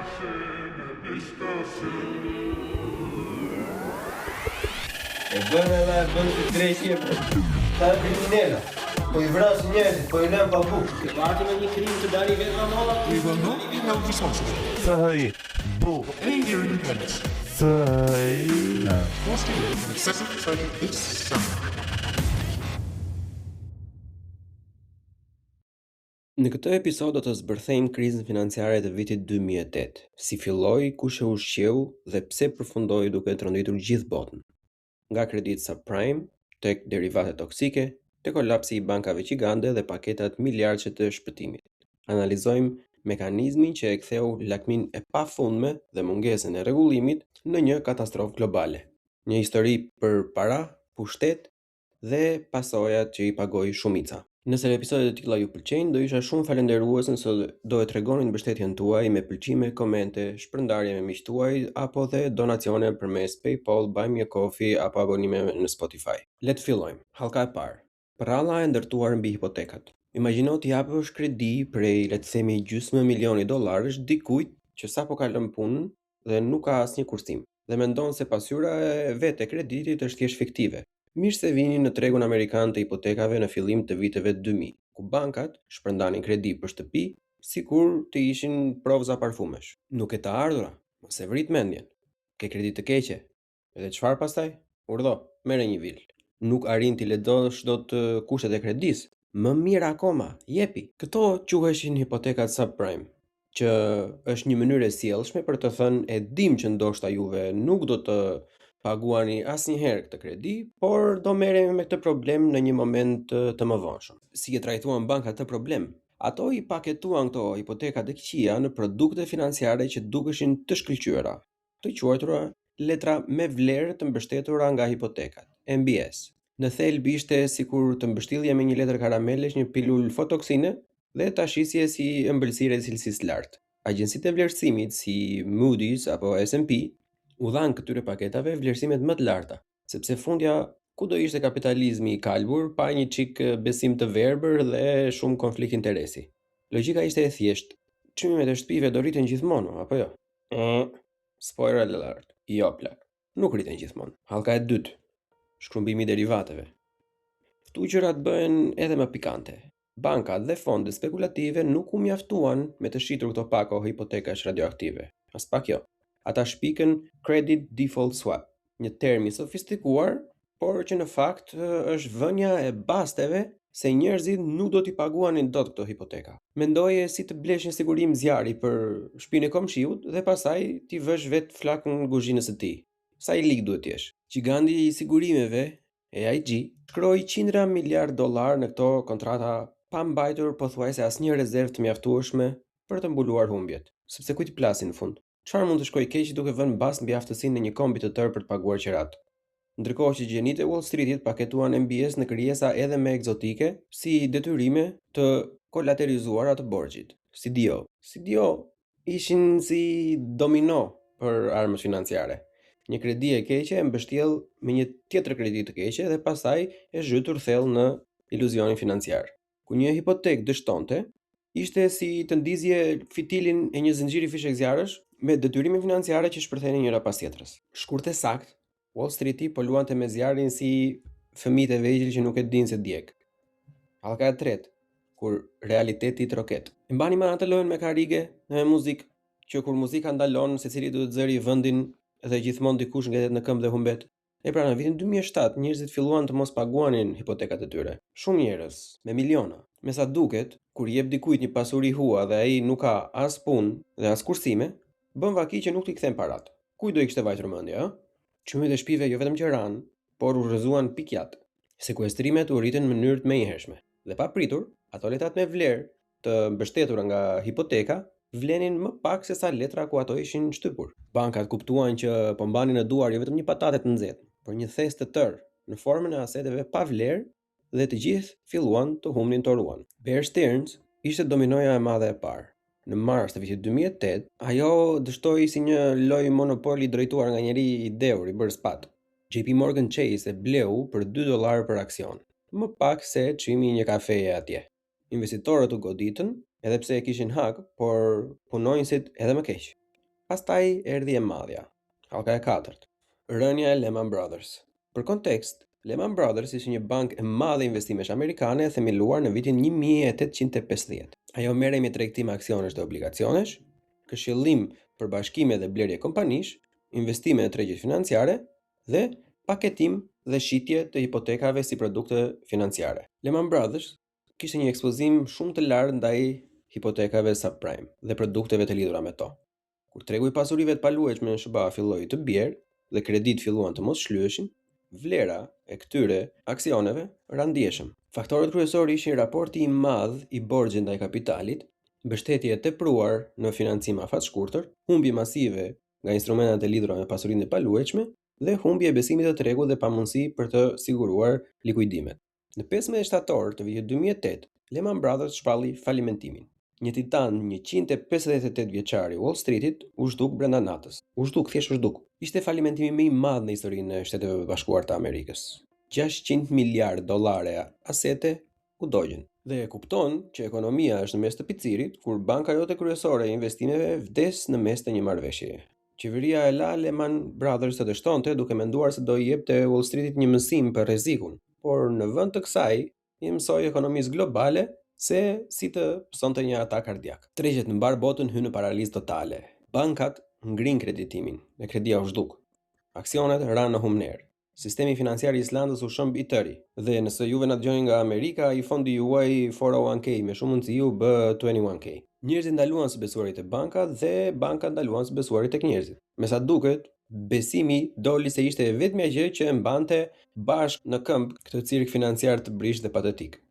E bën edhe të drejtje ta kriminela. Po I vrasin njerëzit, po I lën pa bukë. Të pati me një krim të dali vetë nga molla. We will not be held responsible. Say, bull. Behavior independence. Say, no. Forced to live in excessive training this summer. Në këtë episod do të zbërthejmë krizën financiare të vitit 2008, si filloi, kush e ushqeu dhe pse përfundoi duke trondëtur gjithë botën. Nga kreditë subprime, tek derivate toksike, te kolapsi I bankave gjigande dhe paketat miliardësh të shpëtimit. Analizojmë mekanizmin që e ktheu lakmin e pafundme dhe mungesën e rregullimit në një katastrofë globale. Një histori për para, pushtet dhe pasojat që I pagoi shumica. Nëse episodet e tilla ju pëlqejnë, do isha shumë falënderues nëse do e tregonin mbështetjen tuaj me pëlqime, komente, shpërndarje me miqtë tuaj apo dhe donacione përmes PayPal, Buy Me a Coffee apo abonime në Spotify. Le të fillojmë. Hallka e parë. Prralla e ndërtuar mbi hipotekat. Imagjino t'i japësh kredi prej, le të themi, $500,000 dikujt që sapo ka lënë punën dhe nuk ka asnjë kursim dhe mendon se pasyra e vetë e kreditit është thjesht fiktive. Mirë se vini në tregun amerikan të hipotekave në fillim të viteve 2000, ku bankat shpërndanin kredi për shtëpi, sikur të ishin provza parfumesh. Nuk e të ardhura, mos e vrit mendjen. Ke kredi të keqe. Edhe çfarë pastaj? Urdhë, merre një vil. Nuk arrin t'i lexosh dot kushtet e kredis. Më mirë akoma, jepi. Këto quheshin hipotekat subprime, që është një mënyrë e sjellshme për të thënë e dim që ndoshta juve nuk do të paguani asnjëherë këtë kredi, por do merremi me këtë problem në një moment të mëvonshëm. Si e trajtuan bankat këtë problem? Ato I paketuan këto hipoteka të këqija në produkte financiare që dukeshin të shkëlqyera, të quajtura letra me vlerë të mbështetura nga hipotekat, MBS. Në thelb ishte sikur të mbështillje me një letër karamelesh një pilul fotoksine dhe ta shisje si ëmbëlsire cilësisë lartë. Agjencitë e vlerësimit si Moody's apo S&P u dhan këtyre paketave vlerësimet më të larta, sepse fundja ku do ishte kapitalizmi I kalbur pa një çik besim të verbër dhe shumë konflikt interesi. Logjika ishte e thjeshtë. Çmimet e shtëpive do rriten gjithmonë, apo jo? Spoiler alert. Jo plak. Nuk rriten gjithmonë. Hallka e dytë. Shkrumbimi I derivateve. Këtu gjërat bëhen edhe më pikante. Bankat dhe fondet spekulative nuk u mjaftuan me të shitur këto pako hipotekash radioaktive. As pak jo. Ata shpikën credit default swap, një term I sofistikuar, por që në fakt është vënia e basteve se njerëzit nuk do t'i paguanin dot këto hipoteka. Mendoje si të blesh një sigurim zjarri për shtëpinë e komshiut dhe pastaj t'i vësh vetë flakën kuzhinës së tij. Sa I lig duhet t'jesh? Giganti I sigurimeve, AIG, shkroi $100 miliardë në këto kontrata pa mbajtur pothuajse asnjë rezervë të mjaftueshme për të mbuluar humbjet. Sepse kujt I plasin në fund? Çfarë mund të shkojë keq duke vënë bast mbi aftësinë e një kombi të tërë për të paguar qerat? Ndërkohë që gjenitë e Wall Streetit paketuan MBS në krijesa edhe më egzotike, si detyrime të kolaterizuara të borxhit. CDO ishin si domino për armët financiare. Një kredi e keqe e mbështjell me një tjetër kredi të keqe dhe pastaj e zhytur thellë në iluzionin financiar. Ku një hipotekë dështonte, ishte si të ndizje fitilin e një zinxhiri fishek zjarrësh me detyrime financiare që shpërthenin njëra pas tjetrës. Shkurt e sakt, Wall Streeti po luante me zjarrin si fëmijët e vegjël që nuk e dinë se djeg. Hallka e tretë, kur realiteti troket. E mbani më atë lojën me karige dhe me muzikë, që kur muzika ndalon, secili duhet zëri vendin dhe gjithmonë dikush ngjetet në këmbë dhe humbet. E pra në vitin 2007 njerëzit filluan të mos paguanin hipotekat e tyre. Shumë njerëz, me miliona. Me sa duket, kur jep dikujt një pasuri hua dhe ai nuk ka as punë dhe as kursime, bën vaki që nuk t'i kthen parat. Kujt do I kishte vajtur mendja, ë? Çmimet e shtëpive jo vetëm që ranë, por u rrëzuan pikjat. Sekuestrimet u rritën në mënyrë të menjëhershme. Dhe pa pritur, ato letrat me vlerë të mbështetura nga hipoteka vlenin më pak se sa letra ku ato ishin shtypur. Bankat kuptuan që po mbanin në duar jo vetëm një patate të nxehtë, por një thes të tërë në formën e aseteve pa vlerë dhe të gjithë filluan të humnin toruan. Bear Stearns ishte dominoja e madhe e parë. Në mars të vitit 2008, ajo dështoi si një lojë monopoli drejtuar nga njëri I dheur I bërë spat. JP Morgan Chase e bleu për $2 për aksion, më pak se çmimi I një kafeje atje. Investitorët u goditën, edhe pse e kishin hak, por punonjësit edhe më keq. Pastaj erdhi e madhja. Hallka e 4. Rënja e Lehman Brothers. Për kontekst, Lehman Brothers ishte një bankë e madhe investimesh amerikane e themeluar në vitin 1850. Ajo merrej me tregtim aksionesh dhe obligacionesh, këshillim për bashkime dhe blerje kompanish, investime në tregjet financiare dhe paketim dhe shitje të hipotekave si produkte financiare. Lehman Brothers kishte një ekspozim shumë të lartë ndaj hipotekave subprime dhe produkteve të lidhura me to. Kur tregu i pasurive të paluajtshme në SBA filloi të bjerë dhe kredit filluan të mos shlyeshin, vlera e këtyre aksioneve ra ndjeshëm. Faktorët kryesorë ishin raporti i madh i borxhit ndaj kapitalit, mbështetje e tepruar në financim afatshkurtër, humbje masive nga instrumentat e lidhura me pasurinë e paluajtshme dhe humbje e besimit të tregut dhe pamundësi për të siguruar likuidimet. Në 15 shtator të vitit 2008, Lehman Brothers shpalli falimentimin. Një titan 158 vjeçar i Wall Streetit u zhduk brenda natës. Thjesht u zhduk. Ishte falimentimi më i madh në historinë e Shteteve Bashkuara të Amerikës. 600 miliardë dollare asete u dogjën. Dhe e kupton që ekonomia është në mes të picirit, kur banka jote kryesore e investimeve vdes në mes të një marrëveshjeje. Qeveria e la Lehman Brothers të dështonte duke menduar se do i jepte Wall Streetit një mësim për rrezikun, por në vend të kësaj i mësoi ekonomisë globale se si të pësonte një atak kardiak. Tregjet në mbar botën hynë në paralizë totale. Bankat ngrin kreditimin, dhe kredia u zhduk. Aksionet ranë në humner. Sistemi financiar i Islandës u shëmb i tëri. Dhe nëse juve na dëgjoni nga Amerika, i fondi juaj 401k me shumë mundësi u bë 21k. Njerëzit ndaluan së besuarit te bankat dhe bankat ndaluan së besuarit tek njerëzit. Me sa duket, besimi doli se ishte e vetmja gjë që e mbante bashkë në këmbë këtë cirk financiar të brish dhe patetik.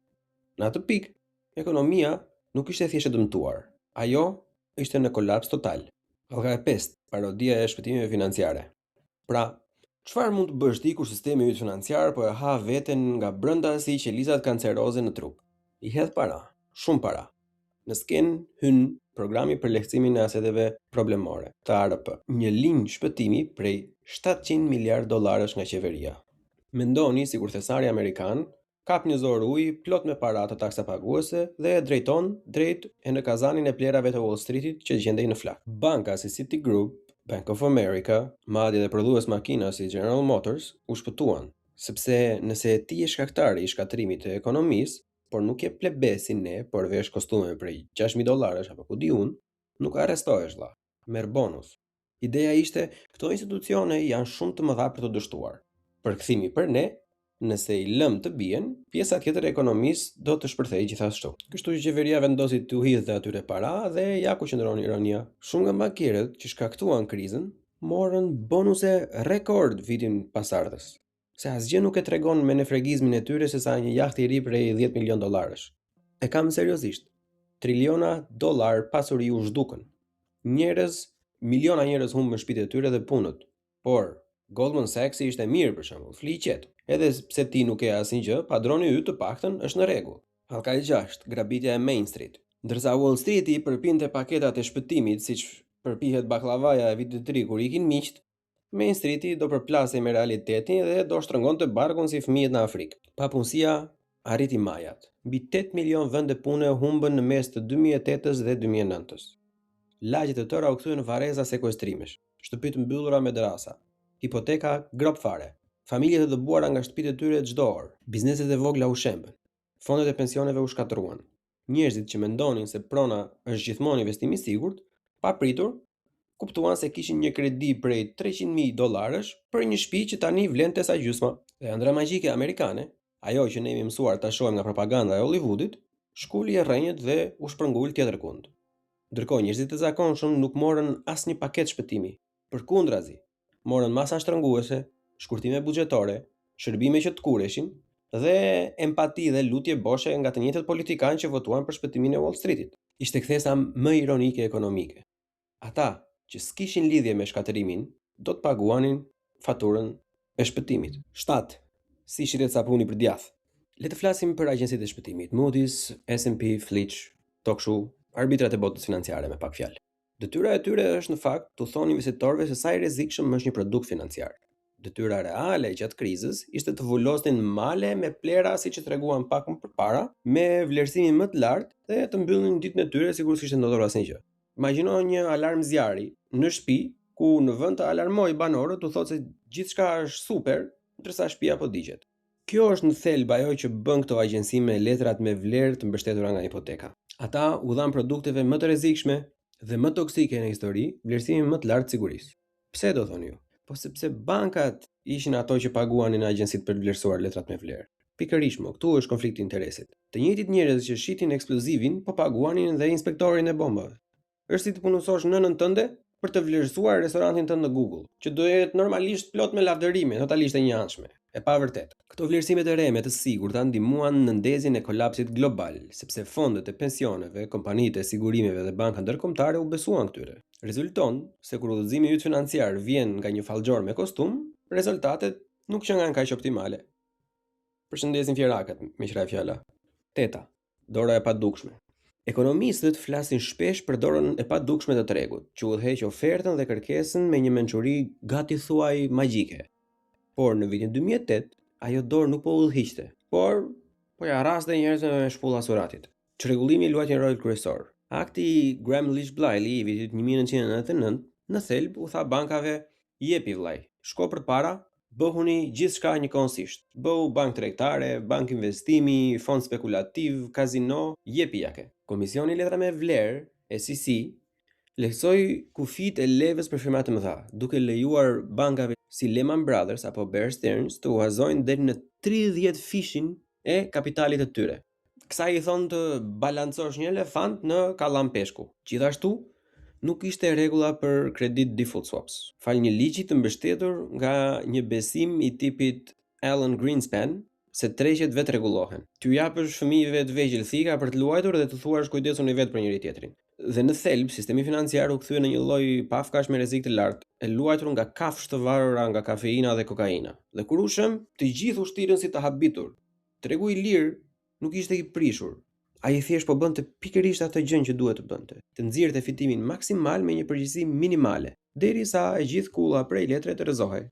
Në atë pikë, ekonomia nuk ishte thjesht e dëmtuar. Ajo ishte në kolaps total. Hallka e 5, parodia e shpëtimeve financiare. Pra, çfarë mund të bësh ti kur sistemi yt financiar po e ha veten nga brenda si qelizat kanceroze në trup? I hedh para, shumë para. Në skenë hyn programi për lehtësimin e aseteve problemore, të ARP, një linjë shpëtimi prej 700 miliardë dollarësh nga qeveria. Mendoni sikur thesari amerikan kap një zor ujë plot me para të taksapaguese dhe e drejton drejt e në kazanin e plerave të Wall Streetit që gjendej në flak. Banka si Citigroup, Bank of America, madje dhe prodhues makina si General Motors u shpëtuan, sepse nëse ti je shkaktari i shkatrimit të ekonomisë, por nuk je plebe si ne, por vesh kostume prej 6.000 dollarësh apo ku di unë, nuk arrestohesh vlla. Merr bonus. Ideja ishte këto institucione janë shumë të mëdha për të dështuar. Përkthimi për ne, nëse i lëm të bien, pjesa tjetër e ekonomisë do të shpërthejë gjithashtu. Kështu që qeveria vendosi t'u hidhte atyre para dhe ja ku qëndron ironia. Shumë nga bankierët që shkaktuan krizën morën bonuse rekord vitin pasardhës. Se asgjë nuk e tregon me nefregizmin e tyre se sa një jahtë i ri prej 10 milion dollarësh. E kam seriozisht. Triliona dollar pasuri u zhdukën. Miliona njerëz humbën shtëpitë e tyre dhe punët. Por Goldman Sachs ishte mirë për shembull, fliqet. Edhe pse ti nuk e asnjë, padroni yt të paktën është në rregull. Hallka e 6, grabitja e Main Street. Ndërsa Wall Streeti përpinte paketat e shpëtimit siç përpihet baklavaja e vitit të ri kur ikin miqt, Main Streeti do përplasej me realitetin dhe do shtrëngonte barkun si fëmijët në Afrikë. Papunësia arriti majat. Mbi 8 milion vende pune humbën në mes të 2008-s dhe 2009-s. Lagjet e tëra u kthyen në varreza sekuestrimesh, shtëpitë mbyllura me derasa, hipoteka grop fare, familjet e dëbuara nga shtëpitë e tyre çdo orë, bizneset e vogla u shembën, fondet e pensioneve u shkatruan. Njerëzit që mendonin se prona është gjithmonë investim i sigurt, papritur kuptuan se kishin një kredi prej 300.000 dollarësh për një shtëpi që tani vlente sa gjysma. Dhe ëndra magjike amerikane, ajo që ne jemi mësuar ta shohim nga propaganda e Hollywoodit, shkuli e rrënjët dhe u shpërngul tjetërkund. Ndërkohë njerëzit e zakonshëm nuk morën asnjë paketë shpëtimi. Përkundrazi, morën masa shtrënguese, shkurtime buxhetore, shërbime që të kureshin dhe empati dhe lutje boshe nga të njëjtët politikanë që votuan për shpëtimin e Wall Streetit. Ishte kthesa më ironike ekonomike. Ata që s'kishin lidhje me shkatërimin, do të paguanin faturën e shpëtimit. 7. Si shitet sapuni për djath. Le të flasim për agjencitë e shpëtimit, Moody's, S&P, Fitch, tokshu, arbitrat e botës financiare me pak fjalë. Detyra e tyre është në fakt të thonë investitorëve se sa i rrezikshëm është një produkt financiar. Detyra reale gjatë krizës ishte të vulosnin male me plera siç e treguan pak më përpara, me vlerësimin më të lartë dhe të mbyllnin ditën e tyre sikur s'kishte ndodhur asnjë gjë. Imagjino një alarm zjarri në shtëpi, ku në vend të alarmoj banorët u thotë se gjithçka është super, ndërsa shtëpia po digjet. Kjo është në thelb ajo që bën këto agjenci me letrat me vlerë të mbështetura nga hipoteka. Ata u dhan produkteve më të rrezikshme dhe më toksike në histori vlerësimin më të lartë të sigurisë. Pse do thoni ju? Po sepse bankat ishin ato që paguanin agjencitë për të vlerësuar letrat me vlerë. Pikërisht mo, këtu është konflikti i interesit. Të njëjtit njerëz që shitin eksplozivin, po paguanin dhe inspektorin e bombave. Është si të punësosh nënën tënde për të vlerësuar restorantin tënd në Google, që do jetë normalisht plot me lavdërime, totalisht e njëanshme. E pa vërtet. Këto vlerësime të reme të sigurta ndihmuan në ndezjen e kolapsit global, sepse fondet e pensioneve, kompanitë e sigurimeve dhe banka ndërkombëtare u besuan këtyre. Rezulton se kur udhëzimi yt financiar vjen nga një fallxhor me kostum, rezultatet nuk që nga kaq optimale. Përshëndesin fjerakët, me qira e fjala. 8. Dora e padukshme. Ekonomistët flasin shpesh për dorën e padukshme të tregut, që udhëheq ofertën dhe kërkesën me një mençuri gati thuaj magjike. Por në vitin 2008, ajo dorë nuk po udhëhiqte, por ja raste njerëzve me shpulla suratit. Çrregullimi luajti një rol kryesor. Akti Gramm-Leach-Bliley i vitit 1999 në thelb u tha bankave: "Jepi vllai, shko përpara, bëhuni gjithçka njëkohësisht. Bëhu bank tregtare, bank investimi, fond spekulativ, kazino, jepi jake." Komisioni letra me vlerë, SEC, lehtësoi kufit e levës për firma të mëdha, duke lejuar bankave si Lehman Brothers apo Bear Stearns të huazojnë deri në 30 fishin e kapitalit të tyre. Kësaj i thonë të balancosh një elefant në kallam peshku. Gjithashtu, nuk ishte rregulla për credit default swaps. Fal një ligji të mbështetur nga një besim i tipit Alan Greenspan se tregjet vetë rregullohen. Ty japësh fëmijëve të vegjël thika për të luajtur dhe të thuash kujdesuni vetë për njëri tjetrin. Dhe në thelb, sistemi financiar u kthye në një lloj pafkash me rrezik të lartë, e luajtur nga kafshë të varura nga kafeina dhe kokaina. Dhe kur ushëm, të gjithë u shtirën si të habitur. Tregu i lirë nuk ishte i prishur. Ai thjesht po bënte pikërisht atë gjën që duhet të bënte, të nxirrte fitimin maksimal me një përgjegjësi minimale, derisa e gjithë kulla prej letre të rrezohej.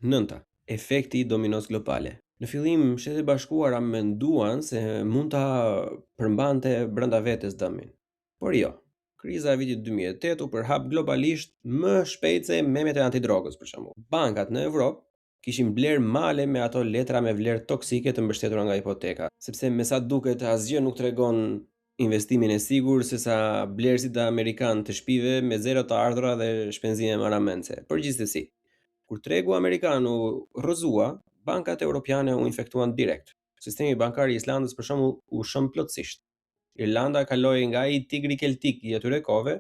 9. Efekti dominos globale. Në fillim, Shtetet e Bashkuara menduan se mund ta përmbante brenda vetes dëmin. Por jo. Kriza e vitit 2008 u përhap globalisht më shpejt se memet e antidrogës, për shembull. Bankat në Evropë kishin bler male me ato letra me vlerë toksike të mbështetura nga hipoteka, sepse me sa duket asgjë nuk tregon investimin e sigurt sesa blerësit amerikan të shtëpive me zero të ardhura dhe shpenzime marramendse. Përgjithsesi, kur tregu amerikan u rrëzua, bankat europiane u infektuan direkt. Sistemi bankar i Islandës për shembull u shëm plotësisht. Irlanda kaloi nga ai tigri keltik i atyre kohëve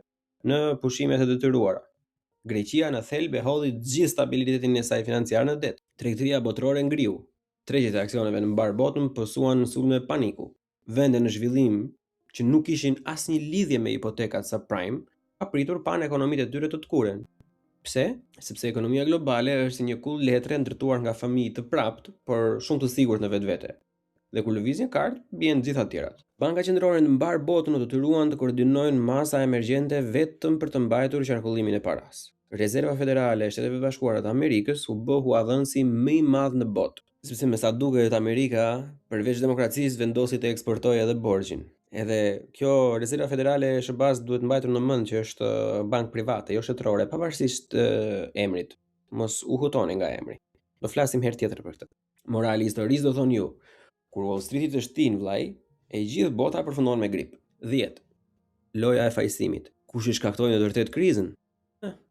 në pushimet e detyruara. Greqia në thelb e hodhi gjithë stabilitetin e saj financiar në det. Tregtia botërore ngriu. Tregjet e aksioneve në mbar botën pësuan sulme paniku. Vende në zhvillim që nuk kishin asnjë lidhje me hipotekat subprime, apritur pan ekonomitë e tyre të tkuren. Pse? Sepse ekonomia globale është si një kull letre ndërtuar nga fëmijë të prapt, por shumë të sigurt në vetvete. Dhe kur lëvizin kartë, bien gjitha të tjerat. Banka qendrore në mbar botën u detyruan të koordinojnë masa emergjente vetëm për të mbajtur qarkullimin e paras. Rezerva Federale e Shteteve Bashkuara të Amerikës u bë huadhënësi më i madh në botë, sepse me sa duket Amerika, përveç demokracisë, vendosi të eksportojë edhe borxhin. Edhe kjo Rezerva Federale e SBA-s duhet mbajtur në mend që është bankë private, jo shtetërore, pavarësisht emrit. Mos u hutoni nga emri. Do flasim herë tjetër për këtë. Morali i historisë do thonë ju, kur Wall Street të shtin vllai, e gjithë bota përfundon me grip. 10. Loja e fajsimit. Kush i shkaktoi në të vërtetë krizën?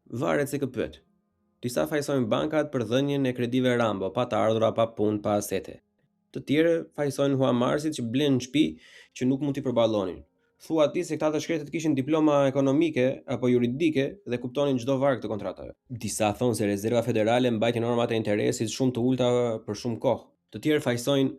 Varet se kë pyet. Disa fajsojnë bankat për dhënien e kredive rambo, pa të ardhura, pa punë, pa asete. Të tjerë fajsojnë huamarrësit që blen shtëpi që nuk mund t'i përballonin. Thua ti se këta të shkretët kishin diploma ekonomike apo juridike dhe kuptonin çdo varg të kontratave. Disa thonë se Rezerva Federale mbajti normat e interesit shumë të ulta për shumë kohë. Të tjerë fajsojnë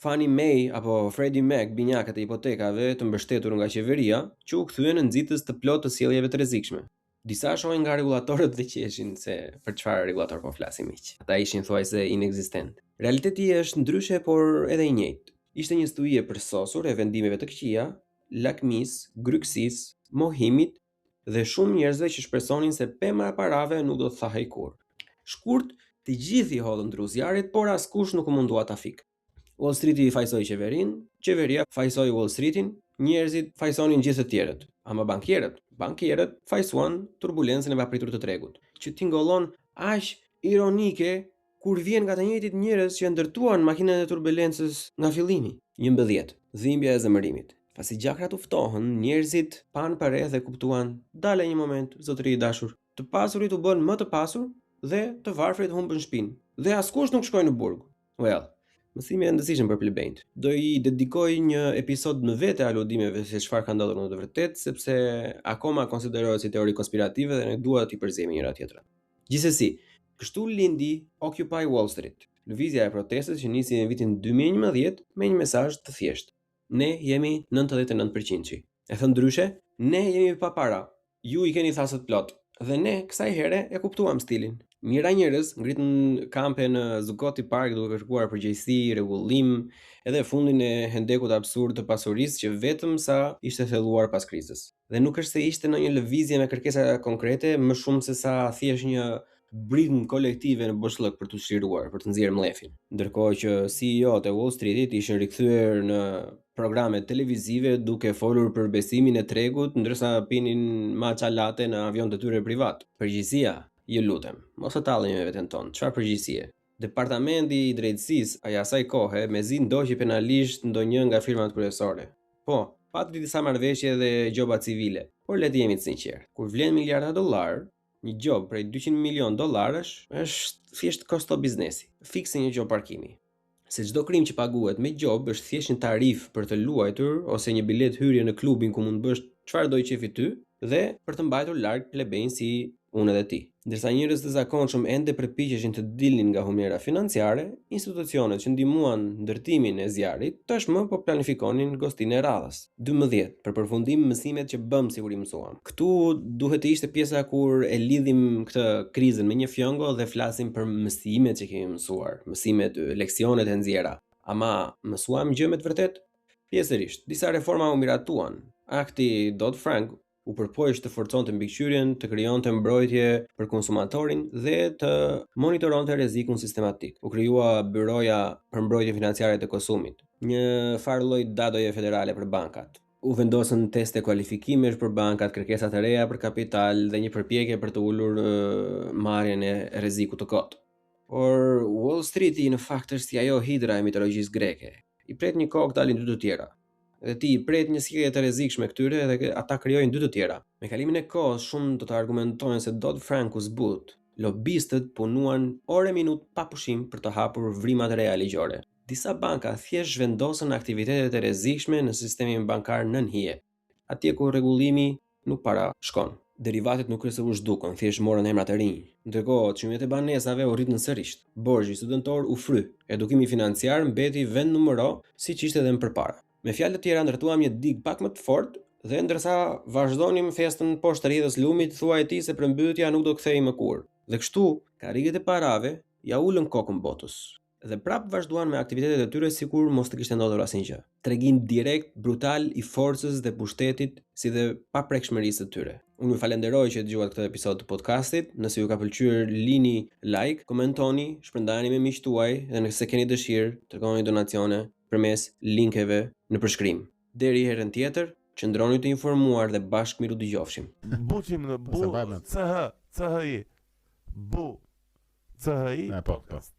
Fannie Mae apo Freddie Mac, binjakët e hipotekave të mbështetur nga qeveria, që u kthyen në nxitës të plotë të sjelljeve të rrezikshme. Disa shohin nga regulatorët dhe qeshin se për çfarë regulator po flasim miq. Ata ishin thuajse inekzistent. Realiteti është ndryshe, por edhe i njëjtë. Ishte një studi e përsosur e vendimeve të këqija, lakmisë, grykësisë, mohimit dhe shumë njerëzve që shpresonin se pema e parave nuk do të thahej kurrë. Shkurt, të gjithë i hodhën druzjarit, por askush nuk u mundua ta fik. Wall Streeti fajsoi qeverinë, qeveria fajsoi Wall Streetin, njerëzit fajsonin gjithë të tjerët. Ama bankierët Bankierët fajsuan turbulencën e papritur të tregut, që tingëllon aq ironike kur vjen nga të njëjtit njerëz që ndërtuan makinën e turbulencës nga fillimi. 11. Dhimbja e zemërimit. Pasi gjakrat u ftohën, njerëzit panë përreth dhe kuptuan, dale një moment, zotëri i dashur, të pasurit u bën më të pasur dhe të varfrit humbën shtëpinë, dhe askush nuk shkoi në burg. Well, mësimi i rëndësishëm për plebejt. Do i dedikoj një episod në vete aludimeve se çfarë ka ndodhur në të vërtetë, sepse akoma konsiderohet si teori konspirative dhe ne dua t'i përzejmë njëra tjetrën. Gjithsesi, kështu lindi Occupy Wall Street, lëvizja e protestës që nisi në vitin 2011 me një mesazh të thjeshtë. Ne jemi 99%. E thënë ndryshe, ne jemi pa para. Ju i keni thasët plot. Dhe ne kësaj here e kuptuam stilin. Mira njerëz ngritën kampe në Zuccotti Park duke kërkuar përgjegjësi, rregullim, edhe fundin e hendekut absurd të pasurisë që vetëm sa ishte thelluar pas krizës. Dhe nuk është se ishte ndonjë lëvizje me kërkesa konkrete, më shumë se sa thjesht një britm kolektive në boshllëk për të çliruar, për të nxjerrë mllefin. Ndërkohë që CEO-t e Wall Streetit ishin rikthyer në programe televizive duke folur për besimin e tregut, ndërsa pinin matcha latte në avion të tyre privat. Përgjegjësia, ju lutem, mos e tallni me veten tonë. Çfarë përgjegjësie? Departamenti i drejtësisë asaj kohe mezi ndoqi penalisht ndonjë nga firmat kryesore. Po, pati disa marrëveshje dhe gjoba civile, por le të jemi të sinqertë. Kur vlen miliarda dollar, një gjob prej 200 milion dollarësh është thjesht kosto biznesi. Fikse një gjob parkimi. Se çdo krim që paguhet me gjob është thjesht një tarif për të luajtur ose një bilet hyrje në klubin ku mund bësh çfarë do i qefi ty dhe për të mbajtur larg plebejnë si unë dhe ti. Ndërsa njerëz të zakonshëm ende përpiqeshin të dilnin nga humera financiare, institucionet që ndihmuan ndërtimin e zjarrit tashmë po planifikonin gostinë e radhës. 12. Për përfundim mësimet që bëm sikur i mësuam. Këtu duhet të ishte pjesa kur e lidhim këtë krizën me një fjongo dhe flasim për mësimet që kemi mësuar, mësimet, leksionet e nxjera. Ama mësuam gjë me të vërtet? Pjesërisht, disa reforma u miratuan. Akti Dodd-Frank u përpoq të forconte mbikëqyrjen, të krijonte mbrojtje për konsumatorin dhe të monitoronte rrezikun sistematik. U krijua byroja për mbrojtje financiare të konsumit, një farë lloj dadoje federale për bankat. U vendosën teste kualifikimesh për bankat, kërkesa të reja për kapital dhe një përpjekje për të ulur marrjen e rrezikut të kotë. Por Wall Streeti në fakt është si ajo hidra e mitologjisë greke. I pret një kokë dalin dy të tjera. Dhe ti i pret një sjellje të rrezikshme këtyre dhe ata krijojnë dy të tjera. Me kalimin e kohës shumë do të argumentojnë se Dodd-Frank u zbut. Lobistët punuan ore minut pa pushim për të hapur vrimat e reja ligjore. Disa banka thjesht zhvendosën aktivitetet e rrezikshme në sistemin bankar nën hije, atje ku rregullimi nuk para shkon. Derivatet nuk është se u zhdukën, thjesht morën emra të rinj. Ndërkohë, çmimet e banesave u rritën sërish. Borxhi studentor u fry. Edukimi financiar mbeti vend numero siç ishte edhe më përpara. Me fjalë të tjera ndërtuam një dig pak më të fortë dhe ndërsa vazhdonim festën poshtë rrjedhës lumit, thuaj ti se përmbytja nuk do kthehej më kurrë. Dhe kështu, karriget e parave ja ulën kokën botës. Dhe prap vazhduan me aktivitetet e tyre sikur mos të kishte ndodhur asnjë. Tregim direkt, brutal i forcës dhe pushtetit, si dhe paprekshmërisë të tyre. Unë ju falenderoj që dëgjuat këtë episod të podcastit. Nëse ju ka pëlqyer, lini like, komentoni, shpërndani me miqtë tuaj dhe nëse keni dëshirë, dërgoni donacione përmes linkeve në përshkrim. Deri herën tjetër, qëndroni të informuar dhe bashkë miru dëgjofshim. Buqim në bu, CH, CHI, bu, CHI, podcast.